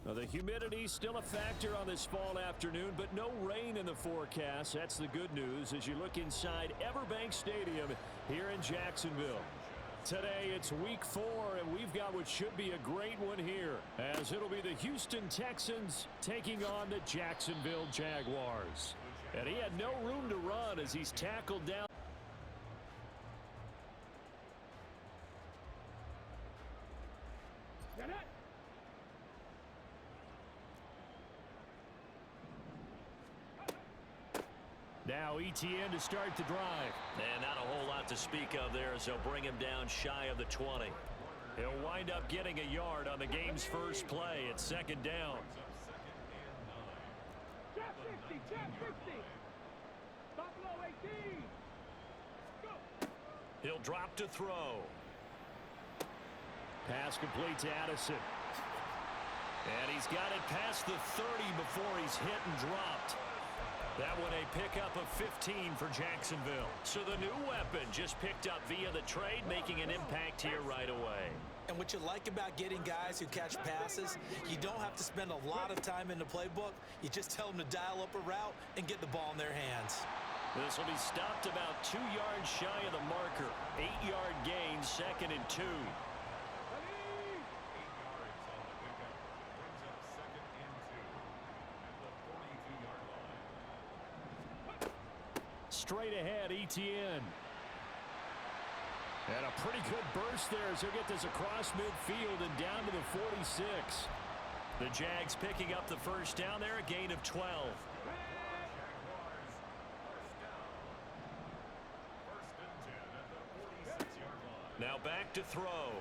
Well, the humidity still a factor on this fall afternoon, but no rain in the forecast. That's the good news as you look inside Everbank Stadium here in Jacksonville. Today it's week 4, and we've got what should be a great one here, as it'll be the Houston Texans taking on the Jacksonville Jaguars. And he had no room to run as he's tackled down. Now ETN to start the drive. And not a whole lot to speak of there as they'll bring him down shy of the 20. He'll wind up getting a yard on the game's first play at second down. Trap 50, trap 50. Buffalo 18. Go. He'll drop to throw. Pass complete to Addison. And he's got it past the 30 before he's hit and dropped. That one a pickup of 15 for Jacksonville. So the new weapon just picked up via the trade, making an impact here right away. And what you like about getting guys who catch passes, you don't have to spend a lot of time in the playbook. You just tell them to dial up a route and get the ball in their hands. This will be stopped about 2 yards shy of the marker. 8-yard gain, 2nd and 2. Straight ahead, ETN. And a pretty good burst there as he'll get this across midfield and down to the 46. The Jags picking up the first down there, a gain of 12. Now back to throw.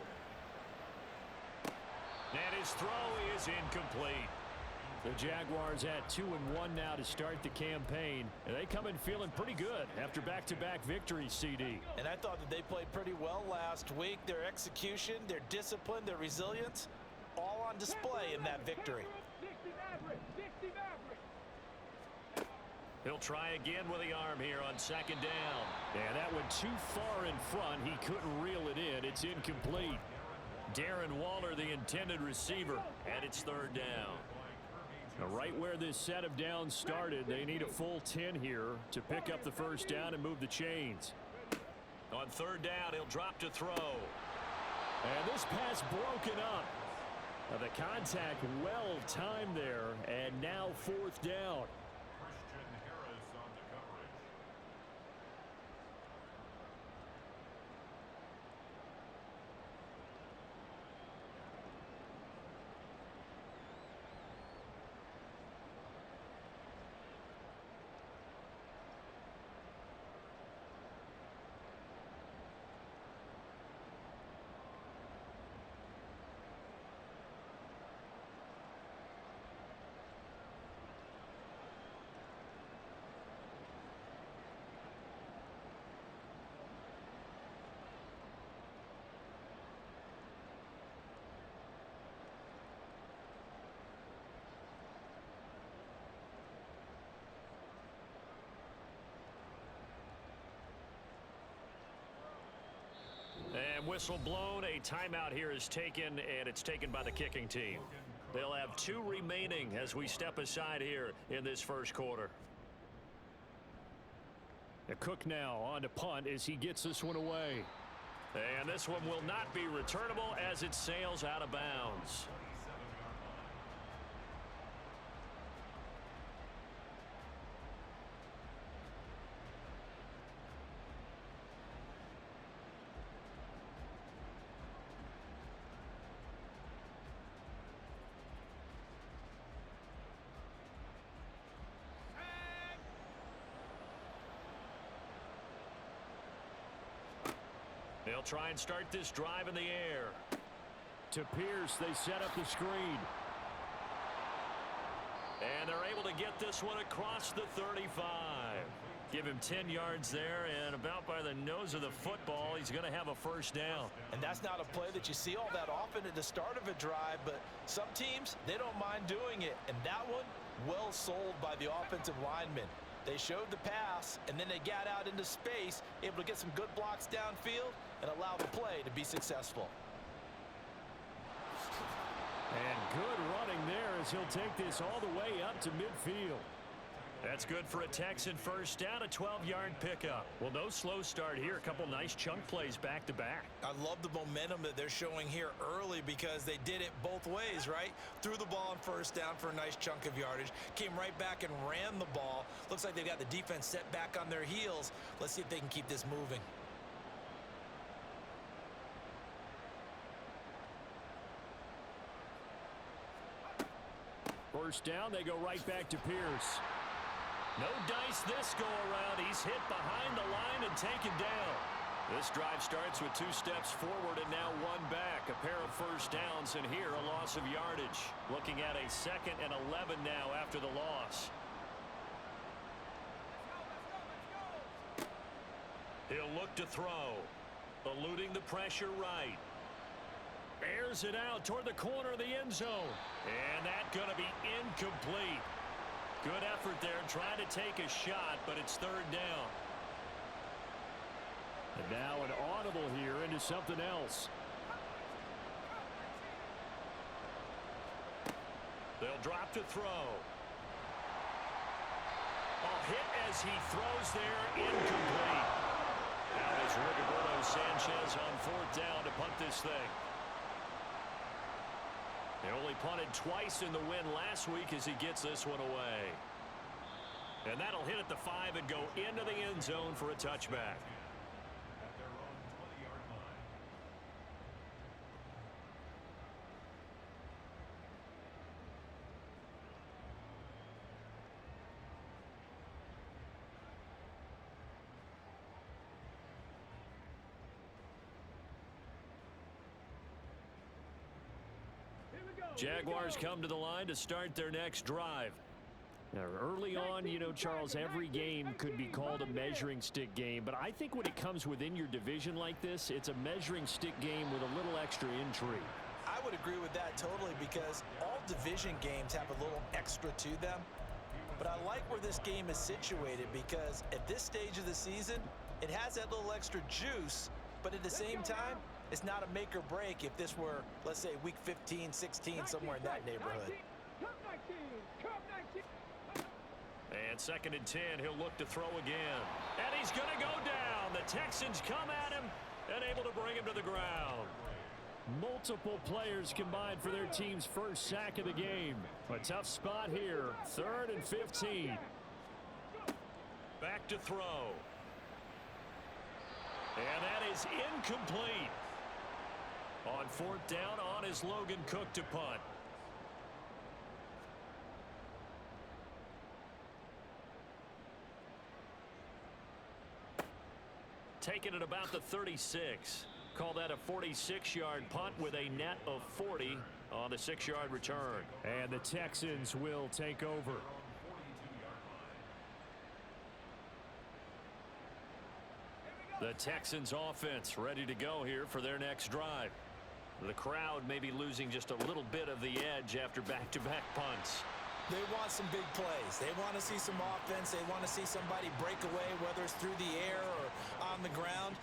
And his throw is incomplete. The Jaguars at 2-1 now to start the campaign. And they come in feeling pretty good after back-to-back victories, CD. And I thought that they played pretty well last week. Their execution, their discipline, their resilience, all on display in that victory. He'll try again with the arm here on second down. And that went too far in front. He couldn't reel it in. It's incomplete. Darren Waller, the intended receiver, and it's third down. Now, right where this set of downs started, they need a full 10 here to pick up the first down and move the chains. On third down, he'll drop to throw. And this pass broken up. Now, the contact well timed there, and now fourth down. And whistle blown. A timeout here is taken, and it's taken by the kicking team. They'll have 2 remaining as we step aside here in this first quarter. Cook now on to punt as he gets this one away. And this one will not be returnable as it sails out of bounds. They'll try and start this drive in the air. To Pierce, they set up the screen. And they're able to get this one across the 35. Give him 10 yards there, and about by the nose of the football, he's going to have a first down. And that's not a play that you see all that often at the start of a drive, but some teams, they don't mind doing it. And that one, well sold by the offensive lineman. They showed the pass, and then they got out into space, able to get some good blocks downfield and allow the play to be successful. And good running there as he'll take this all the way up to midfield. That's good for a Texan first down, a 12-yard pickup. Well, no slow start here. A couple nice chunk plays back-to-back. I love the momentum that they're showing here early because they did it both ways, right? Threw the ball on first down for a nice chunk of yardage, came right back and ran the ball. Looks like they've got the defense set back on their heels. Let's see if they can keep this moving. First down, they go right back to Pierce. No dice this go-around. He's hit behind the line and taken down. This drive starts with 2 steps forward and now 1 back. A pair of first downs, and here a loss of yardage. Looking at a 2nd and 11 now after the loss. He'll look to throw. Eluding the pressure right. Airs it out toward the corner of the end zone. And that's going to be incomplete. Good effort there trying to take a shot, but it's 3rd down. And now an audible here into something else. They'll drop to throw. A hit as he throws there, incomplete. Now is Rigoberto Sanchez on 4th down to punt this thing. They only punted twice in the win last week as he gets this one away. And that'll hit at the 5 and go into the end zone for a touchback. Jaguars come to the line to start their next drive. Now, early on, you know, Charles, every game could be called a measuring stick game, but I think when it comes within your division like this, it's a measuring stick game with a little extra intrigue. I would agree with that totally because all division games have a little extra to them. But I like where this game is situated because at this stage of the season, it has that little extra juice, but at the same time, it's not a make or break if this were, let's say, week 15, 16, somewhere in that neighborhood. And 2nd and 10, he'll look to throw again. And he's going to go down. The Texans come at him and able to bring him to the ground. Multiple players combined for their team's first sack of the game. A tough spot here. 3rd and 15. Back to throw. And that is incomplete. On 4th down, on is Logan Cook to punt. Taking it about the 36. Call that a 46-yard punt with a net of 40 on the 6-yard return. And the Texans will take over. The Texans offense ready to go here for their next drive. The crowd may be losing just a little bit of the edge after back-to-back punts. They want some big plays. They want to see some offense. They want to see somebody break away, whether it's through the air or on the ground.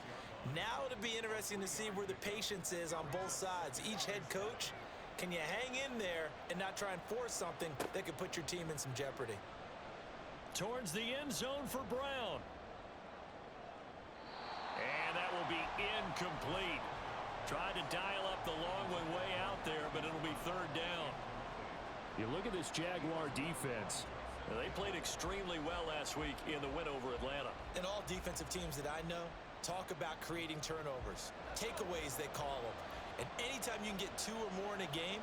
Now it'll be interesting to see where the patience is on both sides. Each head coach, can you hang in there and not try and force something that could put your team in some jeopardy? Towards the end zone for Brown. And that will be incomplete. Tried to dial up the long one way out there, but it'll be 3rd down. You look at this Jaguar defense. They played extremely well last week in the win over Atlanta. And all defensive teams that I know talk about creating turnovers. Takeaways, they call them. And anytime you can get 2 or more in a game,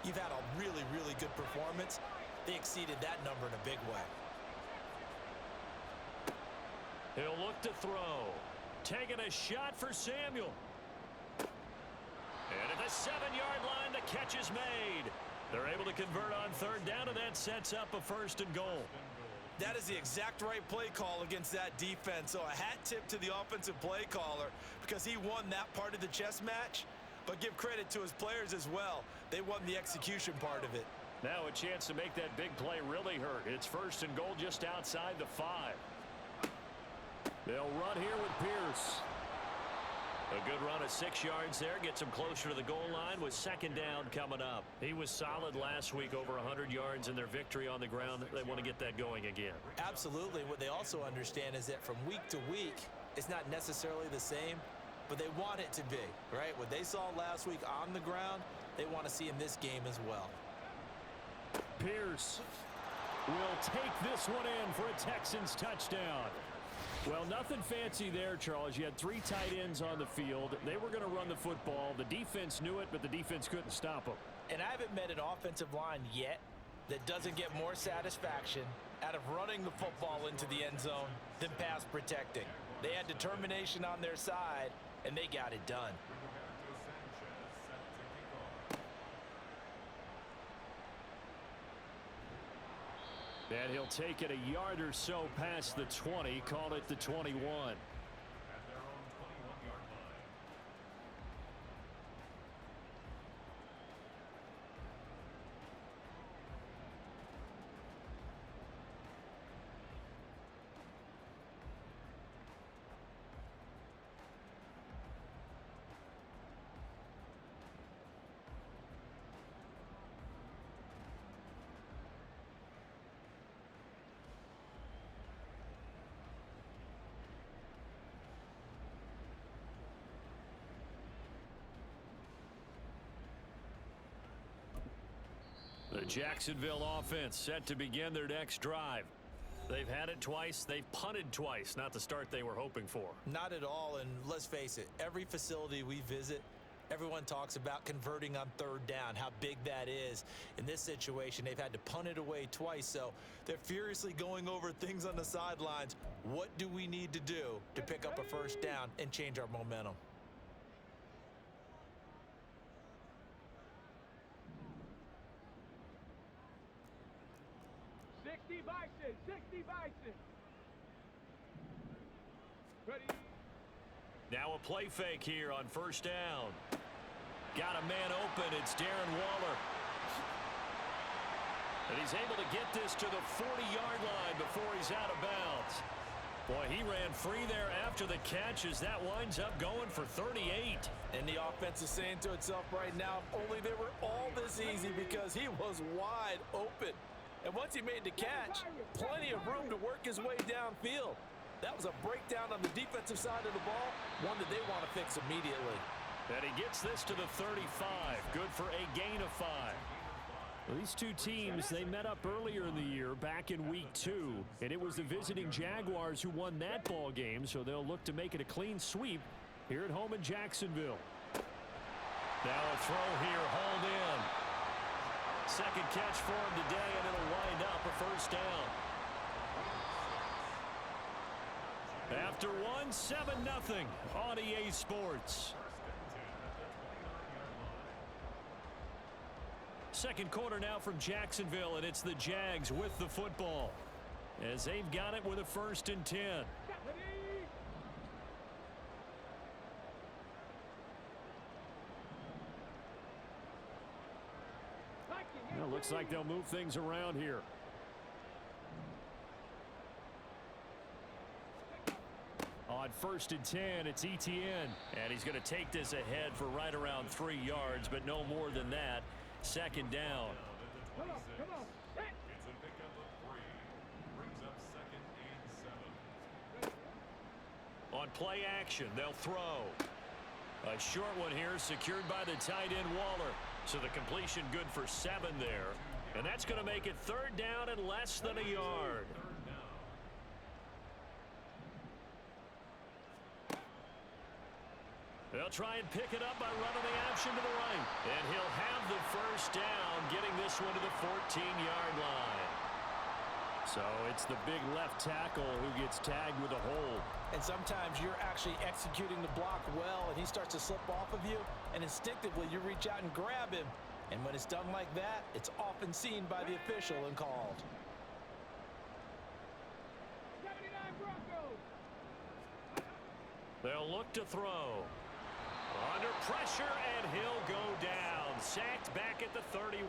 you've had a really, really good performance. They exceeded that number in a big way. He'll look to throw. Taking a shot for Samuel. And at the 7-yard line, the catch is made. They're able to convert on 3rd down, and that sets up a 1st and goal. That is the exact right play call against that defense. So a hat tip to the offensive play caller because he won that part of the chess match. But give credit to his players as well. They won the execution part of it. Now a chance to make that big play really hurt. It's 1st and goal just outside the 5. They'll run here with Pierce. A good run of 6 yards there gets him closer to the goal line with second down coming up. He was solid last week, over 100 yards in their victory on the ground. They want to get that going again. Absolutely. What they also understand is that from week to week, it's not necessarily the same, but they want it to be, right? What they saw last week on the ground, they want to see in this game as well. Pierce will take this one in for a Texans touchdown. Well, nothing fancy there, Charles. You had 3 tight ends on the field. They were going to run the football. The defense knew it, but the defense couldn't stop them. And I haven't met an offensive line yet that doesn't get more satisfaction out of running the football into the end zone than pass protecting. They had determination on their side, and they got it done. And he'll take it a yard or so past the 20, call it the 21. The Jacksonville offense set to begin their next drive. They've had it twice. They've punted twice. Not the start they were hoping for. Not at all, and let's face it, every facility we visit, everyone talks about converting on third down, how big that is. In this situation, they've had to punt it away twice, so they're furiously going over things on the sidelines. What do we need to do to pick up a first down and change our momentum? Bison, 60 Bison. Ready. Now a play fake here on first down. Got a man open. It's Darren Waller. And he's able to get this to the 40-yard line before he's out of bounds. Boy, he ran free there after the catch as that winds up going for 38. And the offense is saying to itself right now, if only they were all this easy, because he was wide open. And once he made the catch, plenty of room to work his way downfield. That was a breakdown on the defensive side of the ball, one that they want to fix immediately. And he gets this to the 35. Good for a gain of 5. Well, these two teams, they met up earlier in the year, back in week 2. And it was the visiting Jaguars who won that ball game, so they'll look to make it a clean sweep here at home in Jacksonville. Now a throw here, hauled in. Second catch for him today, and it'll wind up a first down. After one, 7-0 on EA Sports. Second quarter now from Jacksonville, and it's the Jags with the football as they've got it with a 1st and 10. Well, looks like they'll move things around here. On 1st and 10, it's Etienne. And he's going to take this ahead for right around 3 yards, but no more than that. Second down. Come on, come on. It's a pickup of 3. Brings up 2nd and 7. On play action, they'll throw. A short one here, secured by the tight end Waller. So the completion good for 7 there. And that's going to make it 3rd down and less than a yard. They'll try and pick it up by running the option to the right. And he'll have the first down, getting this one to the 14-yard line. So it's the big left tackle who gets tagged with a hold. And sometimes you're actually executing the block well, and he starts to slip off of you, and instinctively you reach out and grab him. And when it's done like that, it's often seen by the official and called. 79 Broncos. They'll look to throw. Under pressure, and he'll go down. Sacked back at the 31.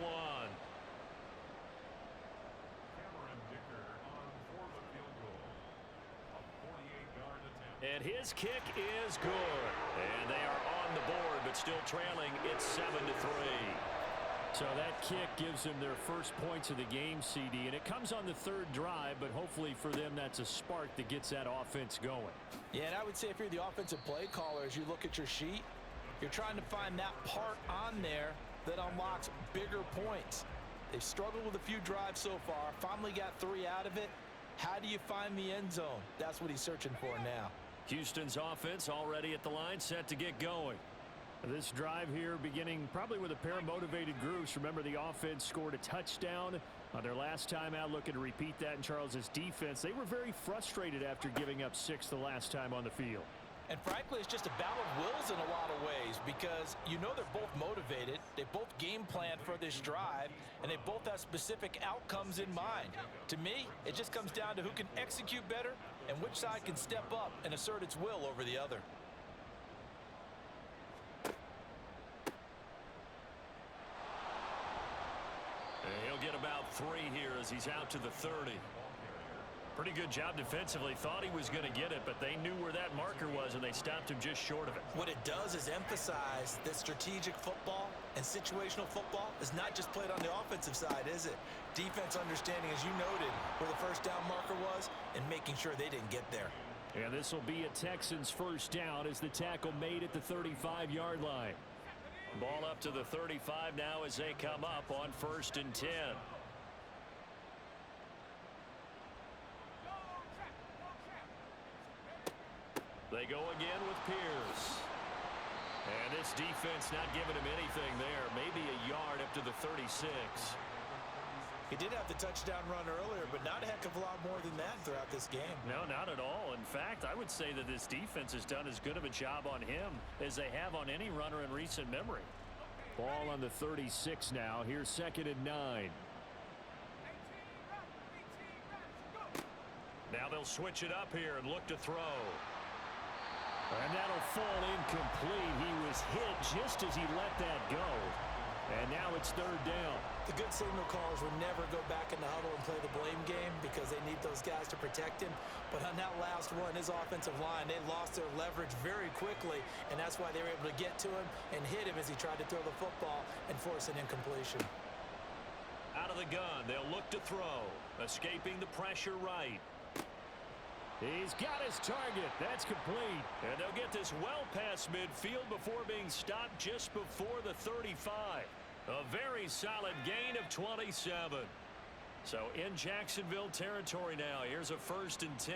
And his kick is good. And they are on the board, but still trailing. It's 7-3. So that kick gives them their first points of the game, CD. And it comes on the third drive, but hopefully for them that's a spark that gets that offense going. Yeah, and I would say if you're the offensive play caller, as you look at your sheet, you're trying to find that part on there that unlocks bigger points. They've struggled with a few drives so far, finally got 3 out of it. How do you find the end zone? That's what he's searching for now. Houston's offense already at the line, set to get going. This drive here beginning probably with a pair of motivated groups. Remember, the offense scored a touchdown on their last time out. Looking to repeat that in Charles's defense. They were very frustrated after giving up 6 the last time on the field. And frankly, it's just a battle of wills in a lot of ways because you know they're both motivated. They both game plan for this drive, and they both have specific outcomes in mind. To me, it just comes down to who can execute better and which side can step up and assert its will over the other. And he'll get about 3 here as he's out to the 30. Pretty good job defensively. Thought he was going to get it, but they knew where that marker was, and they stopped him just short of it. What it does is emphasize that strategic football and situational football is not just played on the offensive side, is it? Defense understanding, as you noted, where the first down marker was and making sure they didn't get there. And this will be a Texans first down as the tackle made at the 35-yard line. Ball up to the 35 now as they come up on 1st and 10. They go again with Pierce. And this defense not giving him anything there. Maybe a yard up to the 36. He did have the touchdown run earlier, but not a heck of a lot more than that throughout this game. No, not at all. In fact, I would say that this defense has done as good of a job on him as they have on any runner in recent memory. Ball on the 36 now. Here's 2nd and 9. Now they'll switch it up here and look to throw. And that'll fall incomplete. He was hit just as he let that go. And now it's 3rd down. The good signal callers would never go back in the huddle and play the blame game because they need those guys to protect him. But on that last one, his offensive line, they lost their leverage very quickly, and that's why they were able to get to him and hit him as he tried to throw the football and force an incompletion. Out of the gun, they'll look to throw. Escaping the pressure right. He's got his target. That's complete. And they'll get this well past midfield before being stopped just before the 35. A very solid gain of 27. So in Jacksonville territory now. Here's a 1st and 10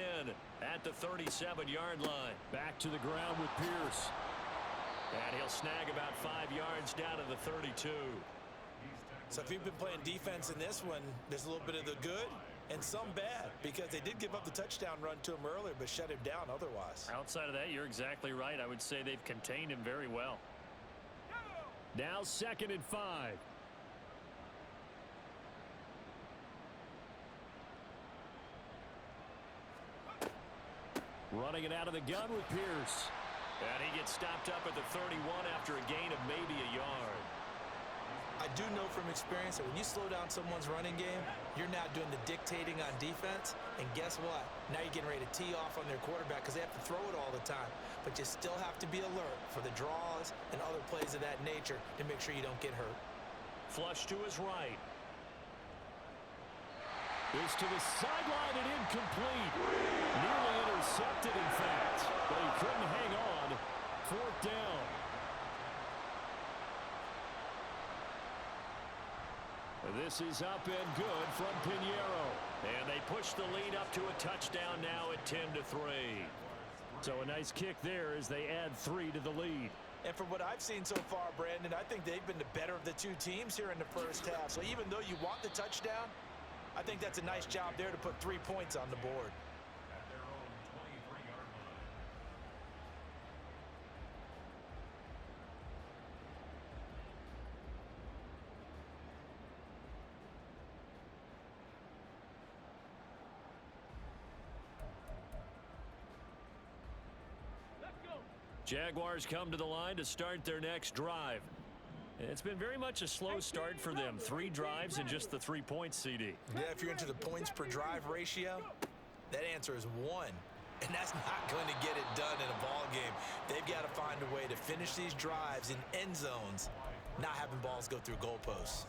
at the 37-yard line. Back to the ground with Pierce. And he'll snag about 5 yards down to the 32. So if you've been playing defense in this one, there's a little bit of the good and some bad because they did give up the touchdown run to him earlier but shut him down otherwise. Outside of that, you're exactly right. I would say they've contained him very well. Now 2nd and 5. Running it out of the gun with Pierce. And he gets stopped up at the 31 after a gain of maybe a yard. I do know from experience that when you slow down someone's running game, you're now doing the dictating on defense. And guess what? Now you're getting ready to tee off on their quarterback because they have to throw it all the time. But you still have to be alert for the draws and other plays of that nature to make sure you don't get hurt. Flush to his right. Is to the sideline and incomplete. Nearly intercepted, in fact. But he couldn't hang on. 4th down. This is up and good from Pinheiro. And they push the lead up to a touchdown now at 10-3. So a nice kick there as they add 3 to the lead. And from what I've seen so far, Brandon, I think they've been the better of the two teams here in the first half. So even though you want the touchdown, I think that's a nice job there to put 3 points on the board. Jaguars come to the line to start their next drive. It's been very much a slow start for them. 3 drives and just the 3 points, CD. Yeah, if you're into the points per drive ratio, that answer is 1. And that's not going to get it done in a ball game. They've got to find a way to finish these drives in end zones, not having balls go through goalposts.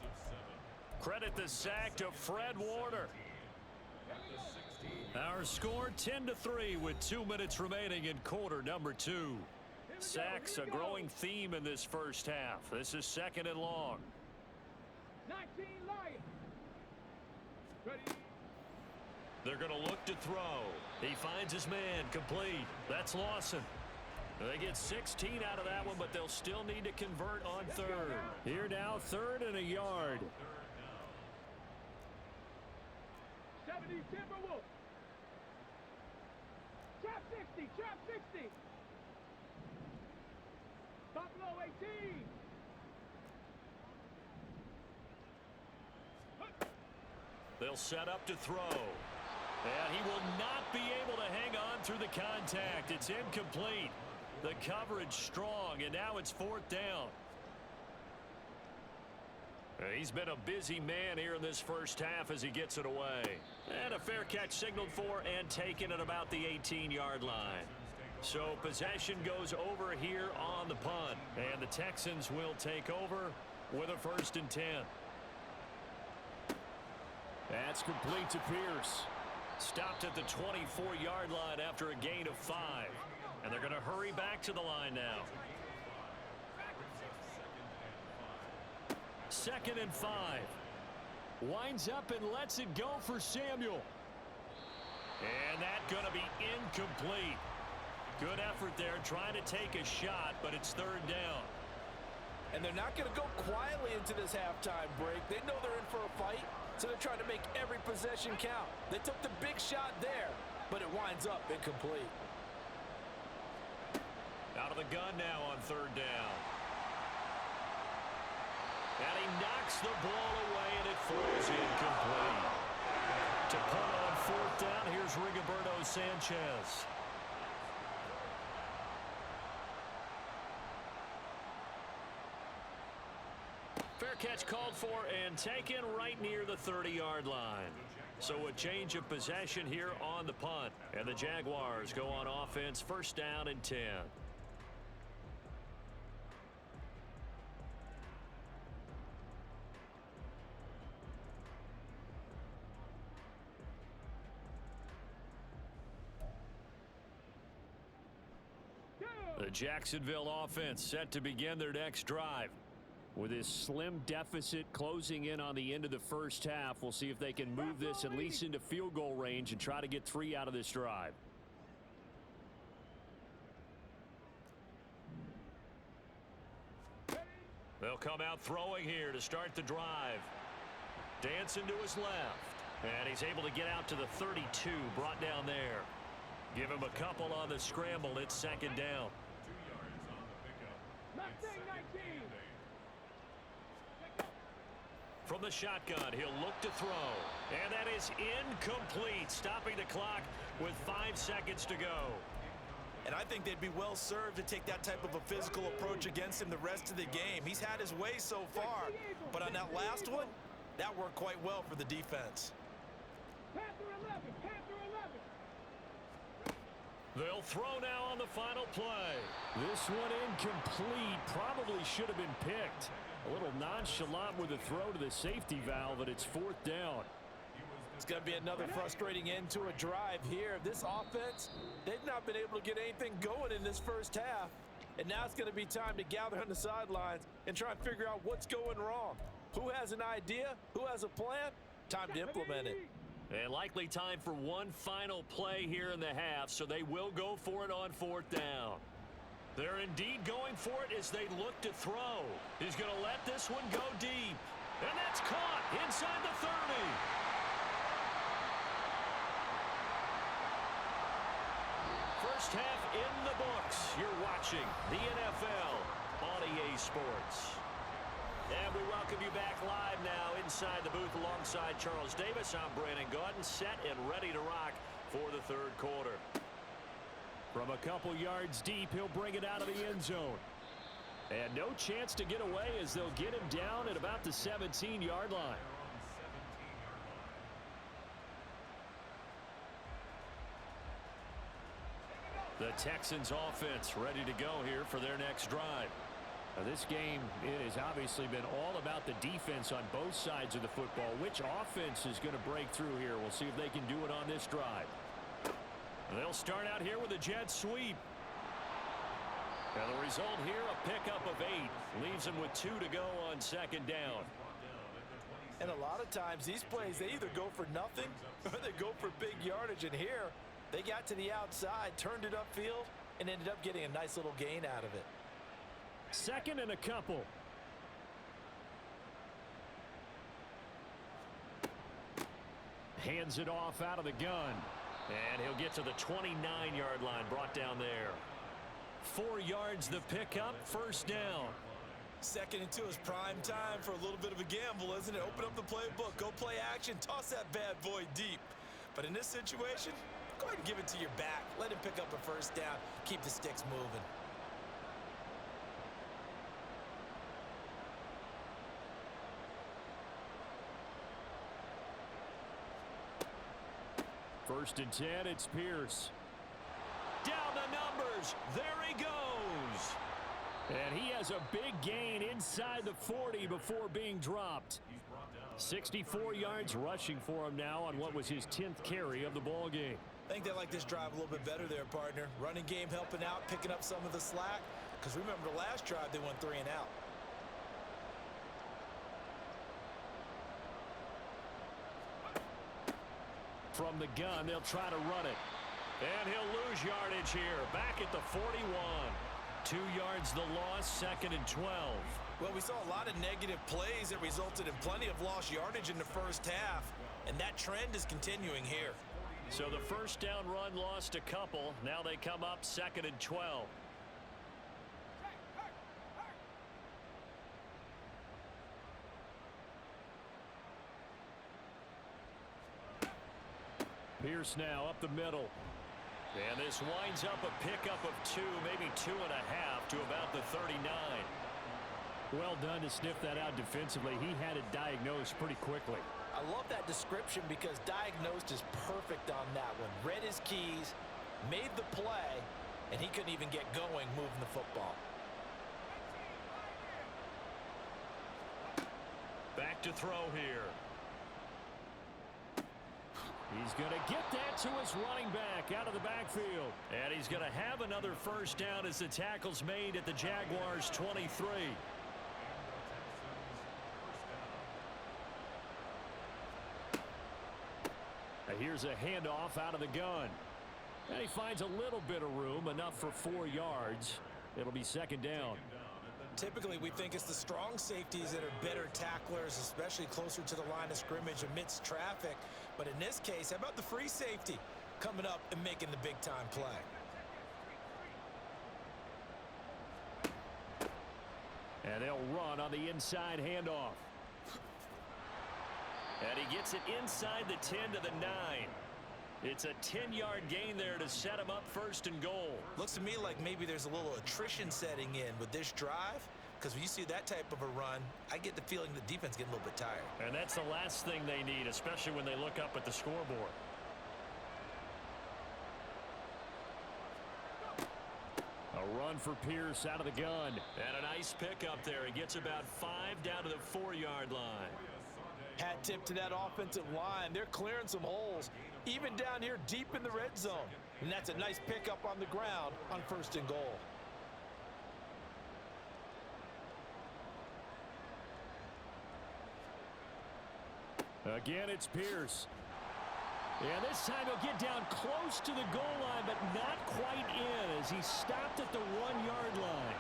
Credit the sack to Fred Warner. Our score 10-3 with 2 minutes remaining in quarter number 2. Sacks a growing theme in this first half. This is 2nd and long. 19 Lions. Ready. They're going to look to throw. He finds his man, complete. That's Lawson. They get 16 out of that one, but they'll still need to convert on 3rd. Here now, 3rd and a yard. 70 Timberwolves. Trap 60, trap 60. Buffalo 18. They'll set up to throw. And he will not be able to hang on through the contact. It's incomplete. The coverage strong, and now it's 4th down. He's been a busy man here in this first half as he gets it away. And a fair catch signaled for and taken at about the 18-yard line. So possession goes over here on the punt. And the Texans will take over with a 1st and 10. That's complete to Pierce. Stopped at the 24-yard line after a gain of 5. And they're going to hurry back to the line now. 2nd and 5. Winds up and lets it go for Samuel. And that's going to be incomplete. Good effort there trying to take a shot, but it's 3rd down. And they're not going to go quietly into this halftime break. They know they're in for a fight, so they're trying to make every possession count. They took the big shot there, but it winds up incomplete. Out of the gun now on 3rd down. And he knocks the ball away, and it throws incomplete. To punt on 4th down, here's Rigoberto Sanchez. Fair catch called for and taken right near the 30-yard line. So a change of possession here on the punt. And the Jaguars go on offense, 1st down and 10. The Jacksonville offense set to begin their next drive. With this slim deficit closing in on the end of the first half, we'll see if they can move this at least into field goal range and try to get 3 out of this drive. They'll come out throwing here to start the drive. Dancing to his left. And he's able to get out to the 32, brought down there. Give him a couple on the scramble. It's 2nd down. Mustang 19. From the shotgun, he'll look to throw. And that is incomplete, stopping the clock with 5 seconds to go. And I think they'd be well served to take that type of a physical approach against him the rest of the game. He's had his way so far, but on that last one, that worked quite well for the defense. Panther 11, Panther 11. They'll throw now on the final play. This one incomplete, probably should have been picked. A little nonchalant with a throw to the safety valve, and it's 4th down. It's going to be another frustrating end to a drive here. This offense, they've not been able to get anything going in this first half. And now it's going to be time to gather on the sidelines and try and figure out what's going wrong. Who has an idea? Who has a plan? Time to implement it. And likely time for one final play here in the half, so they will go for it on 4th down. They're indeed going for it as they look to throw. He's going to let this one go deep. And that's caught inside the 30. First half in the books. You're watching the NFL on EA Sports. And we welcome you back live now inside the booth alongside Charles Davis. I'm Brandon Gaudin, set and ready to rock for the 3rd quarter. From a couple yards deep, he'll bring it out of the end zone. And no chance to get away as they'll get him down at about the 17-yard line. The Texans offense ready to go here for their next drive. Now this game, it has obviously been all about the defense on both sides of the football. Which offense is going to break through here? We'll see if they can do it on this drive. They'll start out here with a jet sweep. And the result here, a pickup of 8. Leaves them with 2 to go on second down. And a lot of times these plays, they either go for nothing or they go for big yardage. And here, they got to the outside, turned it upfield, and ended up getting a nice little gain out of it. Second and a couple. Hands it off out of the gun. And he'll get to the 29-yard line, brought down there. 4 yards the pickup, first down. Second and 2 is prime time for a little bit of a gamble, isn't it? Open up the playbook, go play action, toss that bad boy deep. But in this situation, go ahead and give it to your back. Let him pick up a first down, keep the sticks moving. First and 10, it's Pierce. Down the numbers. There he goes. And he has a big gain inside the 40 before being dropped. 64 yards rushing for him now on what was his 10th carry of the ball game. I think they like this drive a little bit better there, partner. Running game helping out, picking up some of the slack. Because remember the last drive, they went 3 and out. From the gun, they'll try to run it. And he'll lose yardage here. Back at the 41. 2 yards the loss, second and 12. Well, we saw a lot of negative plays that resulted in plenty of lost yardage in the first half. And that trend is continuing here. So the first down run lost a couple. Now they come up second and 12. Pierce now up the middle. And this winds up a pickup of 2, maybe 2.5 to about the 39. Well done to sniff that out defensively. He had it diagnosed pretty quickly. I love that description because diagnosed is perfect on that one. Read his keys, made the play, and he couldn't even get going moving the football. Back to throw here. He's going to get that to his running back out of the backfield. And he's going to have another first down as the tackle's made at the Jaguars' 23. Here's a handoff out of the gun. And he finds a little bit of room, enough for 4 yards. It'll be second down. Typically, we think it's the strong safeties that are better tacklers, especially closer to the line of scrimmage amidst traffic. But in this case, how about the free safety coming up and making the big-time play? And they'll run on the inside handoff. And he gets it inside the 10 to the 9. It's a 10-yard gain there to set him up first and goal. Looks to me like maybe there's a little attrition setting in with this drive, because when you see that type of a run, I get the feeling the defense getting a little bit tired. And that's the last thing they need, especially when they look up at the scoreboard. A run for Pierce out of the gun. And a nice pickup there. He gets about 5 down to the 4-yard line. Hat tip to that offensive line. They're clearing some holes, even down here deep in the red zone. And that's a nice pickup on the ground on first and goal. Again, it's Pierce. And this time he'll get down close to the goal line, but not quite in as he stopped at the 1-yard line.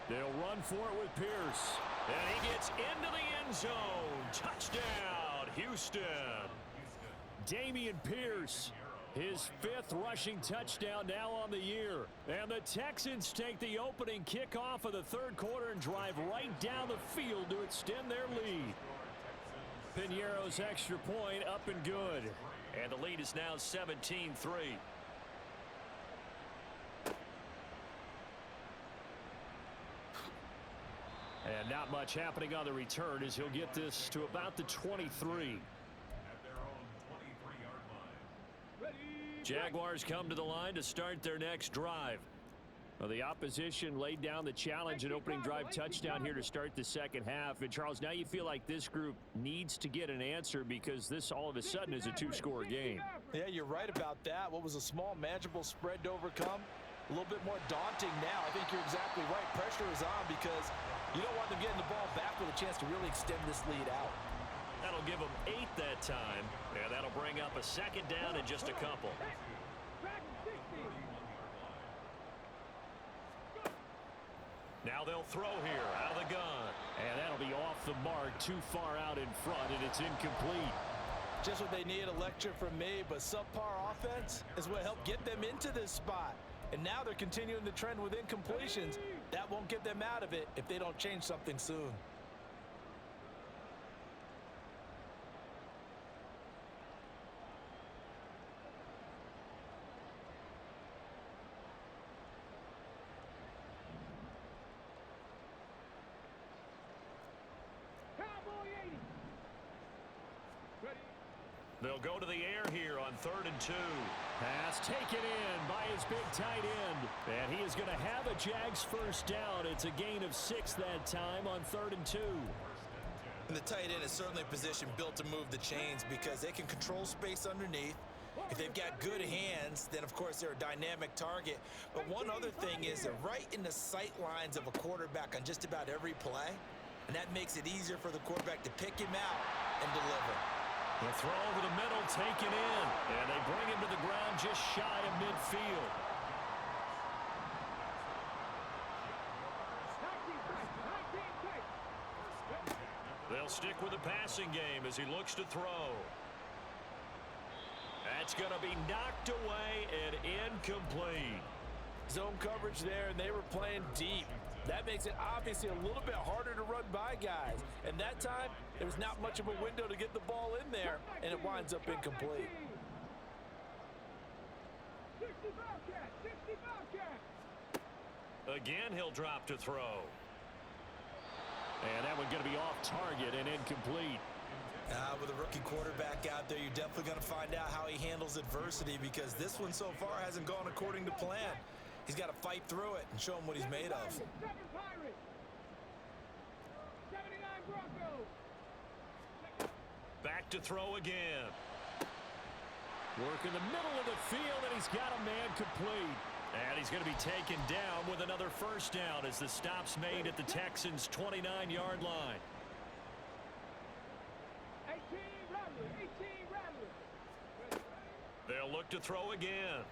They'll run for it with Pierce. And he gets into the end zone. Touchdown, Houston. Dameon Pierce, his 5th rushing touchdown now on the year. And the Texans take the opening kickoff of the 3rd quarter and drive right down the field to extend their lead. Piñeiro's extra point up and good. And the lead is now 17-3. And not much happening on the return as he'll get this to about the 23. Jaguars come to the line to start their next drive. Well, the opposition laid down the challenge and opening drive touchdown here to start the second half. And, Charles, now you feel like this group needs to get an answer because this all of a sudden is a two-score game. Yeah, you're right about that. What was a small, manageable spread to overcome? A little bit more daunting now. I think you're exactly right. Pressure is on because you don't want them getting the ball back with a chance to really extend this lead out. That'll give them 8 that time. And that'll bring up a second down in just a couple. Now they'll throw here out of the gun. And that'll be off the mark, too far out in front, and it's incomplete. Just what they need, a lecture from me, but subpar offense is what helped get them into this spot. And now they're continuing the trend with incompletions. That won't get them out of it if they don't change something soon. They'll go to the air here on 3rd and 2. Pass taken in by his big tight end. And he is going to have a Jags first down. It's a gain of 6 that time on 3rd and 2. And the tight end is certainly a position built to move the chains because they can control space underneath. If they've got good hands, then, of course, they're a dynamic target. But one other thing is they're right in the sight lines of a quarterback on just about every play. And that makes it easier for the quarterback to pick him out and deliver. The throw over the middle taken in. And they bring him to the ground just shy of midfield. They'll stick with the passing game as he looks to throw. That's going to be knocked away and incomplete. Zone coverage there, and they were playing deep. That makes it obviously a little bit harder to run by guys. And that time, there was not much of a window to get the ball in there, and it winds up incomplete. 60 Bobcat, 60 Bobcat. Again, he'll drop to throw. And that one's going to be off target and incomplete. With a rookie quarterback out there, you're definitely going to find out how he handles adversity because this one so far hasn't gone according to plan. He's got to fight through it and show him what he's made of. 7 Pirates. 79 Broncos. Back to throw again. Work in the middle of the field, and he's got a man complete. And he's going to be taken down with another first down as the stop's made at the Texans' 29-yard line. 18 Rattler, 18 Rattler. They'll look to throw again.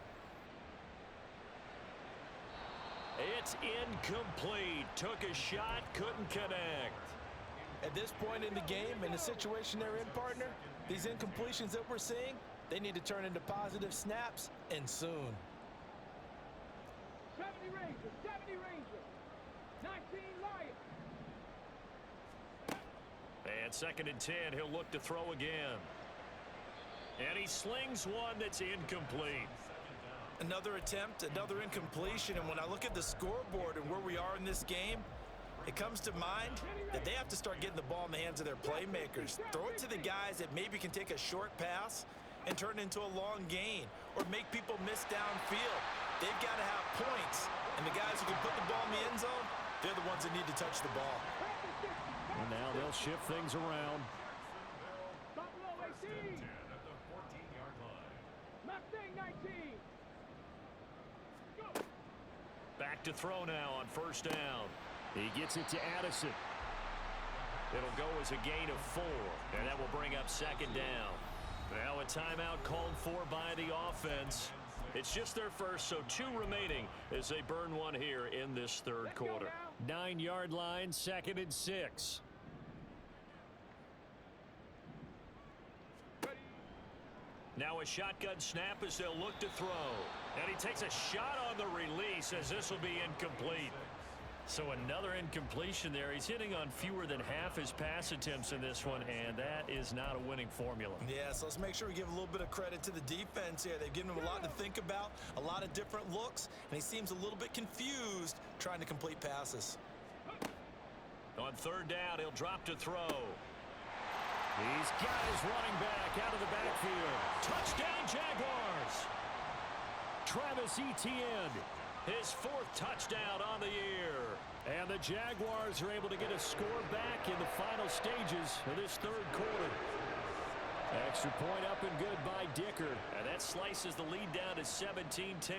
It's incomplete. Took a shot, couldn't connect. At this point in the game, in the situation they're in, partner, these incompletions that we're seeing, they need to turn into positive snaps, and soon. 70 Rangers, 70 Rangers. 19 Lions. And 2nd and 10, he'll look to throw again. And he slings one that's incomplete. Another attempt, another incompletion, and when I look at the scoreboard and where we are in this game, it comes to mind that they have to start getting the ball in the hands of their playmakers. Throw it to the guys that maybe can take a short pass and turn it into a long gain or make people miss downfield. They've got to have points, and the guys who can put the ball in the end zone, they're the ones that need to touch the ball. And now they'll shift things around. Buffalo 18. Mustang 19. Back to throw now on first down. He gets it to Addison. It'll go as a gain of 4, and that will bring up 2nd down. Now a timeout called for by the offense. It's just their first, so 2 remaining as they burn one here in this 3rd quarter. 9-yard line, 2nd and 6. Now a shotgun snap as they'll look to throw. And he takes a shot on the release as this will be incomplete. So another incompletion there. He's hitting on fewer than half his pass attempts in this one, and that is not a winning formula. Yeah, so let's make sure we give a little bit of credit to the defense here. They've given him a lot to think about, a lot of different looks, and he seems a little bit confused trying to complete passes. On 3rd down, he'll drop to throw. He's got his running back out of the backfield. Touchdown, Jaguars. Travis Etienne, his 4th touchdown on the year. And the Jaguars are able to get a score back in the final stages of this 3rd quarter. Extra point up and good by Dicker. And that slices the lead down to 17-10.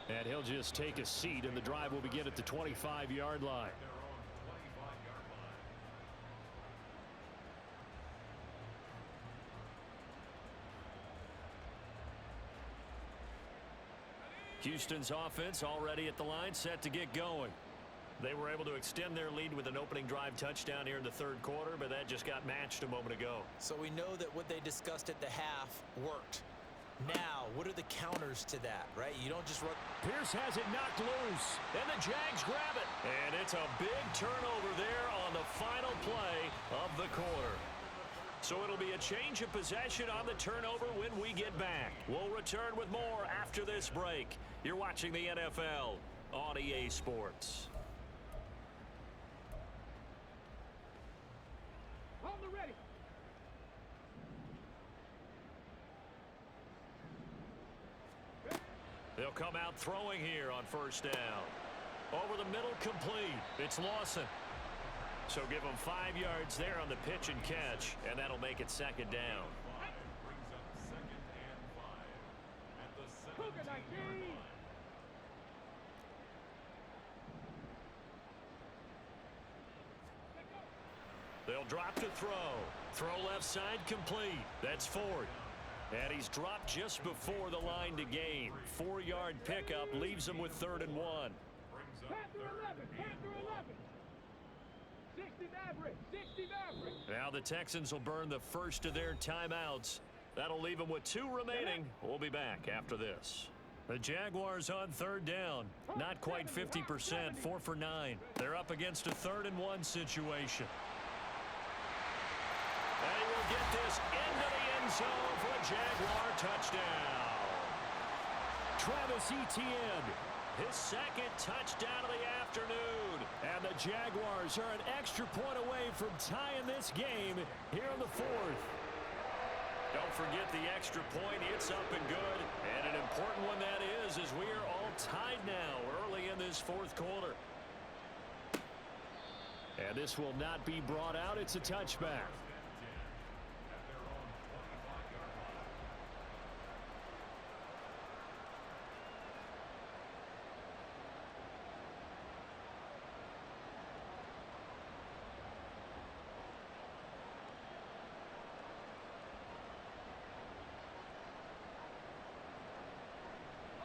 And he'll just take a seat, and the drive will begin at the 25-yard line. Houston's offense already at the line, set to get going. They were able to extend their lead with an opening drive touchdown here in the 3rd quarter, but that just got matched a moment ago. So we know that what they discussed at the half worked. Now, what are the counters to that, right? You don't just run. Pierce has it knocked loose, and the Jags grab it. And it's a big turnover there on the final play of the quarter. So it'll be a change of possession on the turnover when we get back. We'll return with more after this break. You're watching the NFL on EA Sports. On the ready. They'll come out throwing here on 1st down. Over the middle, complete. It's Lawson. So give him 5 yards there on the pitch and catch, and that'll make it 2nd down. Cougar 19. They'll drop to throw. Throw left side complete. That's Ford. And he's dropped just before the line to gain. 4-yard pickup leaves him with 3rd and 1. Panther 11. Panther 11. 60 Maverick. 60 Maverick. Now the Texans will burn the first of their timeouts. That'll leave them with 2 remaining. We'll be back after this. The Jaguars on 3rd down. Not quite 50%. 4 for 9. They're up against a 3rd and 1 situation. And he will get this into the end zone for a Jaguar touchdown. Travis Etienne, his 2nd touchdown of the afternoon. And the Jaguars are an extra point away from tying this game here in the 4th. Don't forget the extra point. It's up and good. And an important one that is, as we are all tied now early in this 4th quarter. And this will not be brought out. It's a touchback.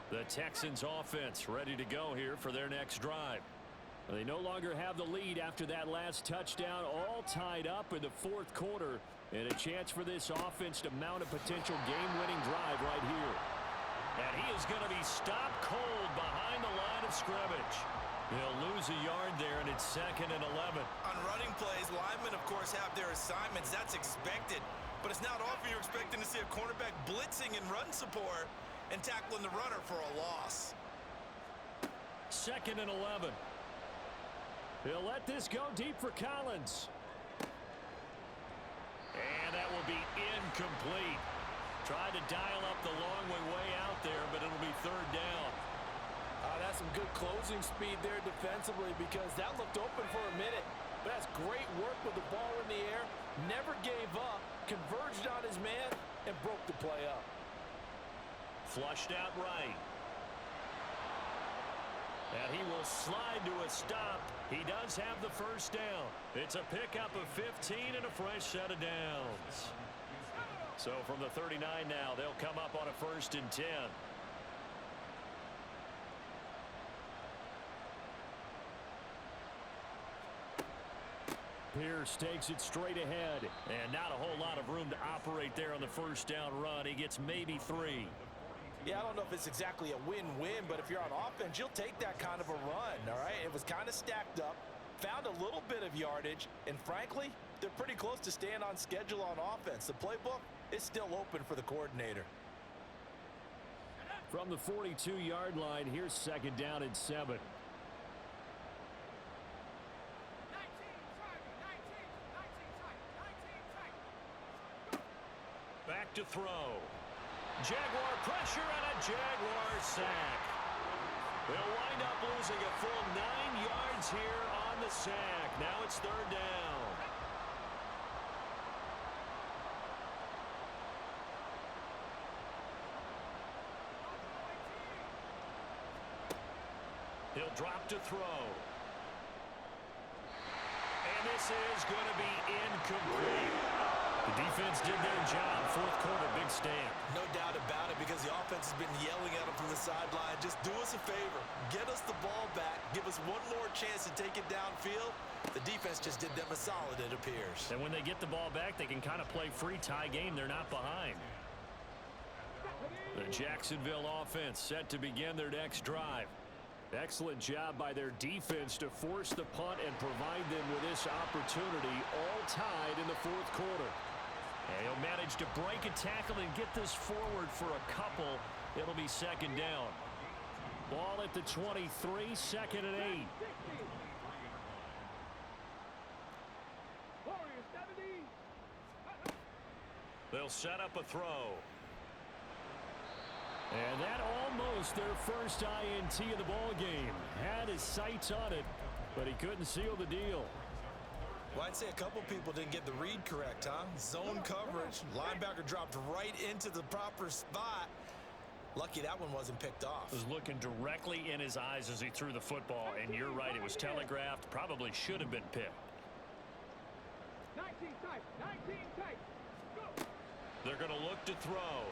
The Texans offense ready to go here for their next drive. They no longer have the lead after that last touchdown, all tied up in the 4th quarter, and a chance for this offense to mount a potential game-winning drive right here. And he is going to be stopped cold behind the line of scrimmage. He'll lose a yard there, and it's 2nd and 11. On running plays, linemen, of course, have their assignments. That's expected. But it's not often you're expecting to see a cornerback blitzing in run support and tackling the runner for a loss. 2nd and 11. He'll let this go deep for Collins. And that will be incomplete. Tried to dial up the long way out there, but it'll be 3rd down. That's some good closing speed there defensively, because that looked open for a minute. But that's great work with the ball in the air. Never gave up, converged on his man, and broke the play up. Flushed out right. And he will slide to a stop. He does have the 1st down. It's a pickup of 15 and a fresh set of downs. So from the 39 now, they'll come up on a 1st and 10. Pierce takes it straight ahead. And not a whole lot of room to operate there on the 1st down run. He gets maybe 3. Yeah, I don't know if it's exactly a win-win, but if you're on offense, you'll take that kind of a run, all right? It was kind of stacked up, found a little bit of yardage, and frankly, they're pretty close to staying on schedule on offense. The playbook is still open for the coordinator. From the 42-yard line, here's 2nd down and 7. to throw. Jaguar pressure and a Jaguar sack. They'll wind up losing a full 9 yards here on the sack. Now it's third down. He'll drop to throw. And this is going to be incomplete. The defense did their job. Fourth quarter, big stand. No doubt about it, because the offense has been yelling at them from the sideline. Just do us a favor. Get us the ball back. Give us one more chance to take it downfield. The defense just did them a solid, it appears. And when they get the ball back, they can kind of play free tie game. They're not behind. The Jacksonville offense set to begin their next drive. Excellent job by their defense to force the punt and provide them with this opportunity, all tied in the fourth quarter. And he'll manage to break a tackle and get this forward for a couple. It'll be second down. Ball at the 23, second and 8. They'll set up a throw. And that almost their first INT of the ball game. Had his sights on it, but he couldn't seal the deal. Well, I'd say a couple people didn't get the read correct, huh? Zone coverage. Linebacker dropped right into the proper spot. Lucky that one wasn't picked off. Was looking directly in his eyes as he threw the football, and you're right, it was telegraphed. Probably should have been picked. 19 tight, 19 tight. Go. They're going to look to throw.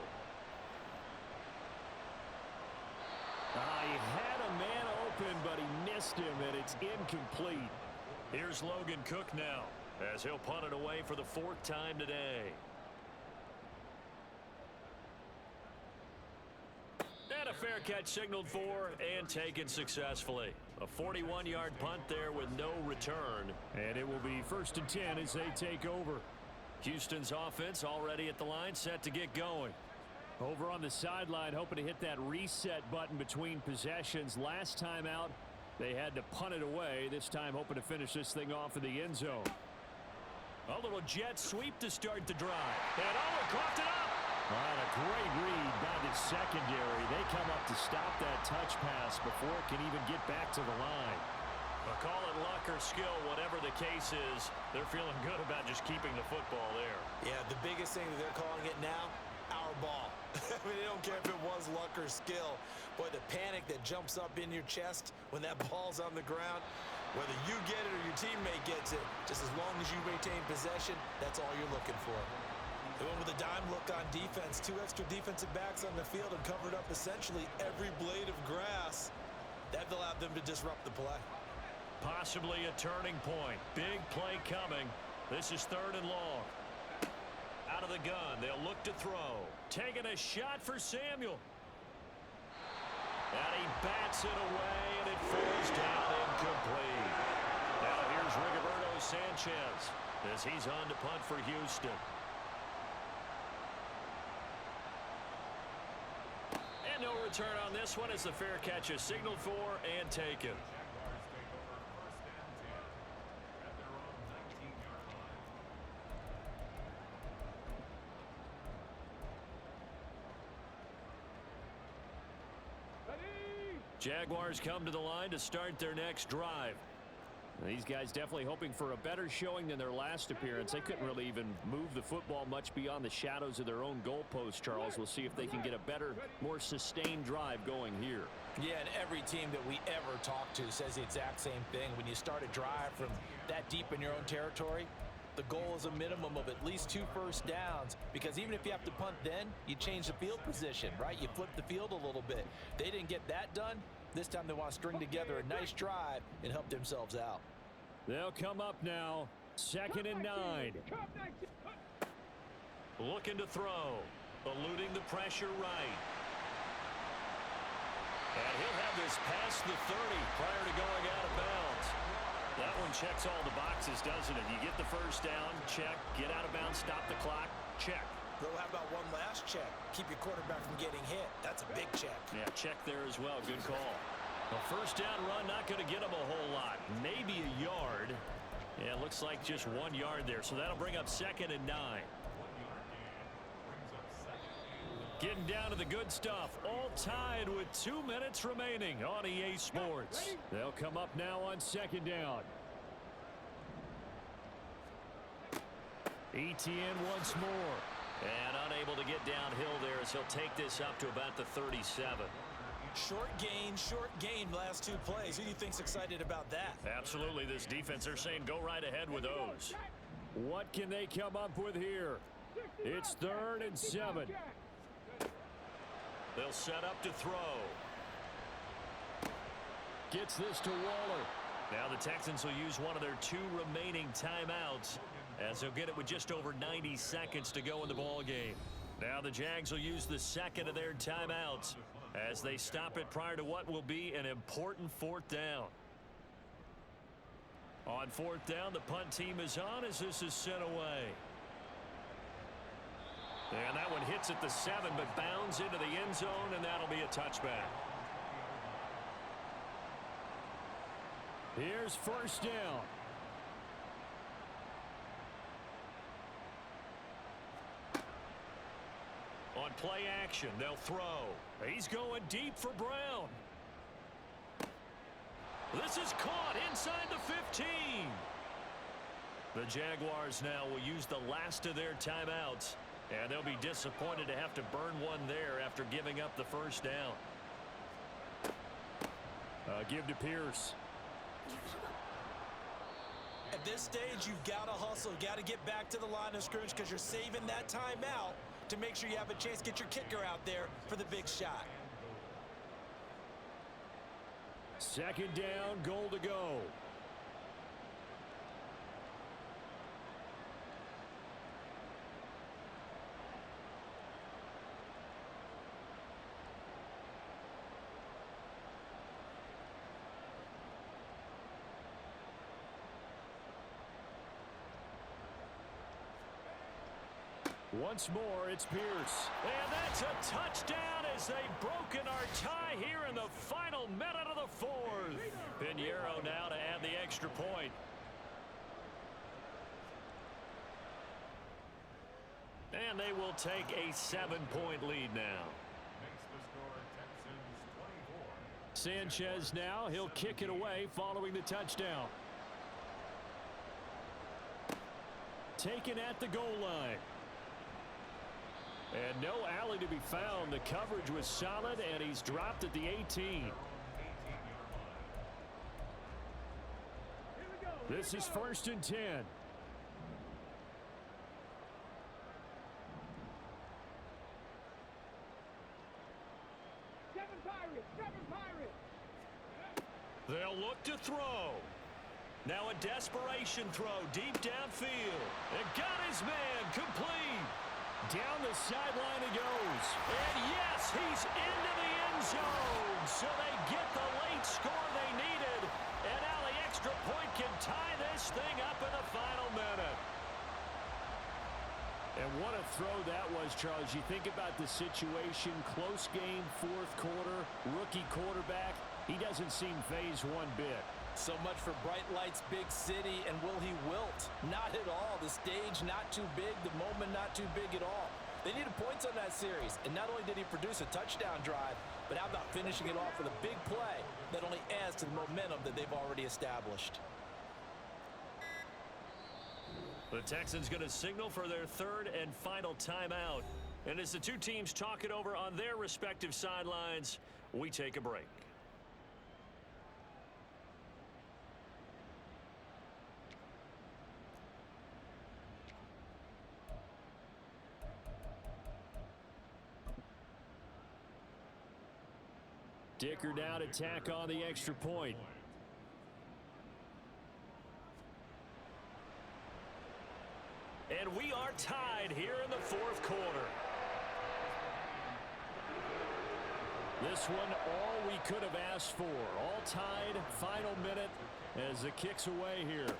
He had a man open, but he missed him, and it's incomplete. Here's Logan Cook now, as he'll punt it away for the fourth time today. And a fair catch signaled for and taken successfully. A 41-yard punt there with no return. And it will be 1st and 10 as they take over. Houston's offense already at the line, set to get going. Over on the sideline, hoping to hit that reset button between possessions. Last time out, they had to punt it away. This time, hoping to finish this thing off in the end zone. A little jet sweep to start the drive. And coughed it up. And a great read by the secondary. They come up to stop that touch pass before it can even get back to the line. Call it luck or skill, whatever the case is, they're feeling good about just keeping the football there. Yeah, the biggest thing that they're calling it now, our ball. I mean, they don't care if it was luck or skill. Boy, the panic that jumps up in your chest when that ball's on the ground, whether you get it or your teammate gets it, just as long as you retain possession, that's all you're looking for. They went with a dime look on defense. 2 extra defensive backs on the field and covered up essentially every blade of grass. That allowed them to disrupt the play. Possibly a turning point. Big play coming. This is 3rd and long. Out of the gun, they'll look to throw. Taking a shot for Samuel. And he bats it away, and it falls down incomplete. Now here's Rigoberto Sanchez as he's on to punt for Houston. And no return on this one as the fair catch is signaled for and taken. Jaguars come to the line to start their next drive. These guys definitely hoping for a better showing than their last appearance. They couldn't really even move the football much beyond the shadows of their own goalpost, Charles. We'll see if they can get a better, more sustained drive going here. Yeah, and every team that we ever talk to says the exact same thing. When you start a drive from that deep in your own territory, the goal is a minimum of at least 2 first downs, because even if you have to punt then, you change the field position, right? You flip the field a little bit. They didn't get that done. This time they want to string together a nice drive and help themselves out. They'll come up now. 2nd and 9. Looking to throw. Eluding the pressure right. And he'll have this past the 30 prior to going out of bounds. That one checks all the boxes, doesn't it? You get the first down, check. Get out of bounds, stop the clock, check. Bro, how about one last check? Keep your quarterback from getting hit. That's a big check. Yeah, check there as well. Good call. A first down run, not going to get him a whole lot. Maybe a yard. Yeah, it looks like just 1 yard there. So that'll bring up 2nd and 9. Getting down to the good stuff. All tied with 2 minutes remaining on EA Sports. They'll come up now on second down. ETN once more. And unable to get downhill there as he'll take this up to about the 37. Short gain last 2 plays. Who do you think's excited about that? Absolutely. This defense, they're saying go right ahead with those. What can they come up with here? It's 3rd and 7. They'll set up to throw. Gets this to Waller. Now the Texans will use one of their 2 remaining timeouts as they'll get it with just over 90 seconds to go in the ball game. Now the Jags will use the 2nd of their timeouts as they stop it prior to what will be an important 4th down. On 4th down, the punt team is on as this is sent away. And that one hits at the 7, but bounds into the end zone, and that'll be a touchback. Here's 1st down. On play action, they'll throw. He's going deep for Brown. This is caught inside the 15. The Jaguars now will use the last of their timeouts, and they'll be disappointed to have to burn one there after giving up the 1st down. Give to Pierce. At this stage, you've got to hustle. Got to get back to the line of scrimmage because you're saving that timeout to make sure you have a chance to get your kicker out there for the big shot. 2nd down, goal to go. Once more, it's Pierce. And that's a touchdown as they've broken our tie here in the final minute of the 4th. Pinheiro now to add the extra point. And they will take a 7-point lead now. Sanchez now, he'll kick it away following the touchdown. Taken at the goal line. And no alley to be found. The coverage was solid, and he's dropped at the 18. This is 1st and 10. They'll look to throw. Now a desperation throw deep downfield. And got his man complete. Down the sideline he goes. And yes, he's into the end zone. So they get the late score they needed. And now the extra point can tie this thing up in the final minute. And what a throw that was, Charles. You think about the situation, close game, 4th quarter, rookie quarterback. He doesn't seem fazed one bit. So much for bright lights, big city, and will he wilt? Not at all. The stage not too big, the moment not too big at all. They needed points on that series, and not only did he produce a touchdown drive, but how about finishing it off with a big play that only adds to the momentum that they've already established. The Texans going to signal for their 3rd and final timeout. And as the 2 teams talk it over on their respective sidelines, we take a break. Dicker now to tack on the extra point. And we are tied here in the 4th quarter. This one all we could have asked for. All tied, final minute as the kick's away here.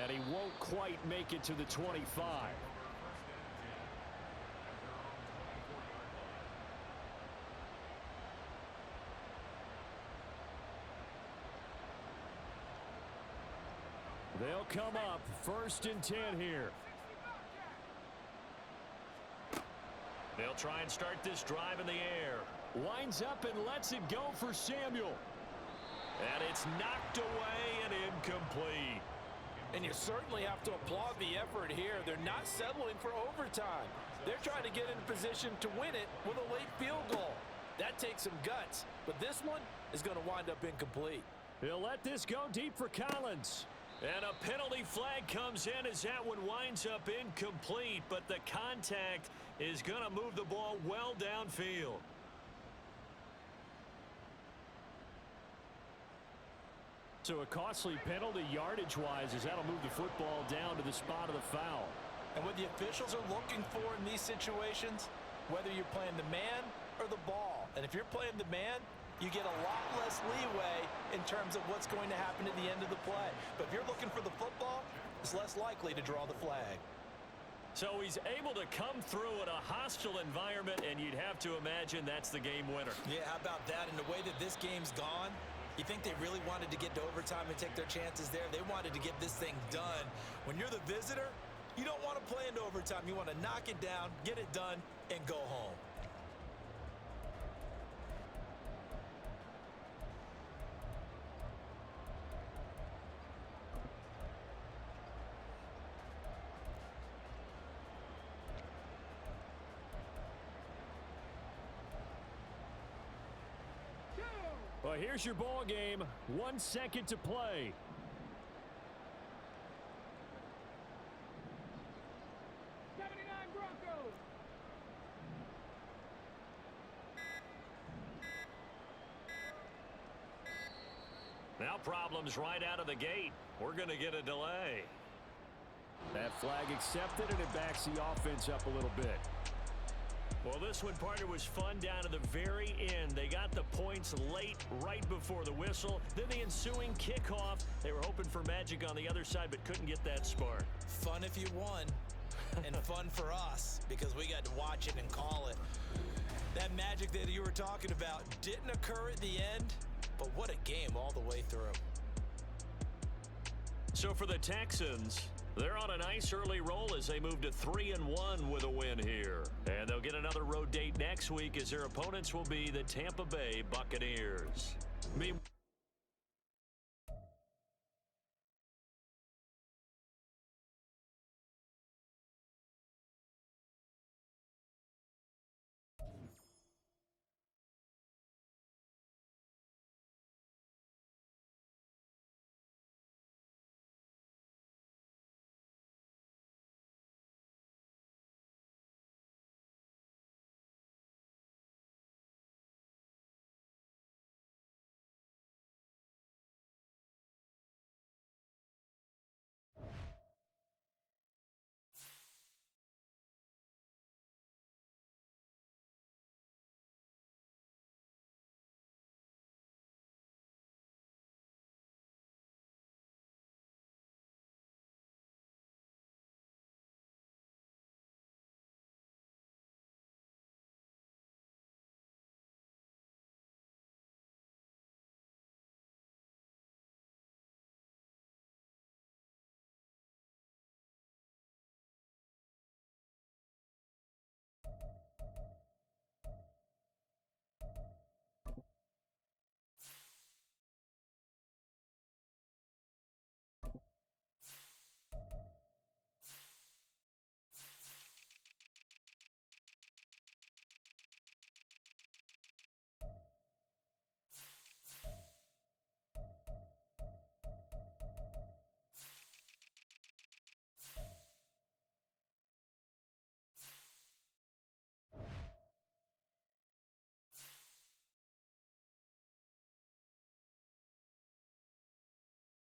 And he won't quite make it to the 25. They'll come up 1st and 10 here. They'll try and start this drive in the air. Winds up and lets it go for Samuel. And it's knocked away and incomplete. And you certainly have to applaud the effort here. They're not settling for overtime. They're trying to get in a position to win it with a late field goal. That takes some guts, but this one is going to wind up incomplete. He'll let this go deep for Collins. And a penalty flag comes in as that one winds up incomplete, but the contact is going to move the ball well downfield. So a costly penalty yardage-wise as that'll move the football down to the spot of the foul. And what the officials are looking for in these situations, whether you're playing the man or the ball, and if you're playing the man, you get a lot less leeway in terms of what's going to happen at the end of the play. But if you're looking for the football, it's less likely to draw the flag. So he's able to come through in a hostile environment, and you'd have to imagine that's the game winner. Yeah, how about that? And the way that this game's gone, you think they really wanted to get to overtime and take their chances there? They wanted to get this thing done. When you're the visitor, you don't want to play into overtime. You want to knock it down, get it done, and go home. Well, here's your ball game. 1 second to play. Broncos. Now problems right out of the gate. We're going to get a delay. That flag accepted, and it backs the offense up a little bit. Well, this one, partner, was fun down to the very end. They got the points late, right before the whistle. Then the ensuing kickoff. They were hoping for magic on the other side, but couldn't get that spark. Fun if you won, and fun for us because we got to watch it and call it. That magic that you were talking about didn't occur at the end, but what a game all the way through. So for the Texans, they're on a nice early roll as they move to 3-1 with a win here. And they'll get another road date next week as their opponents will be the Tampa Bay Buccaneers.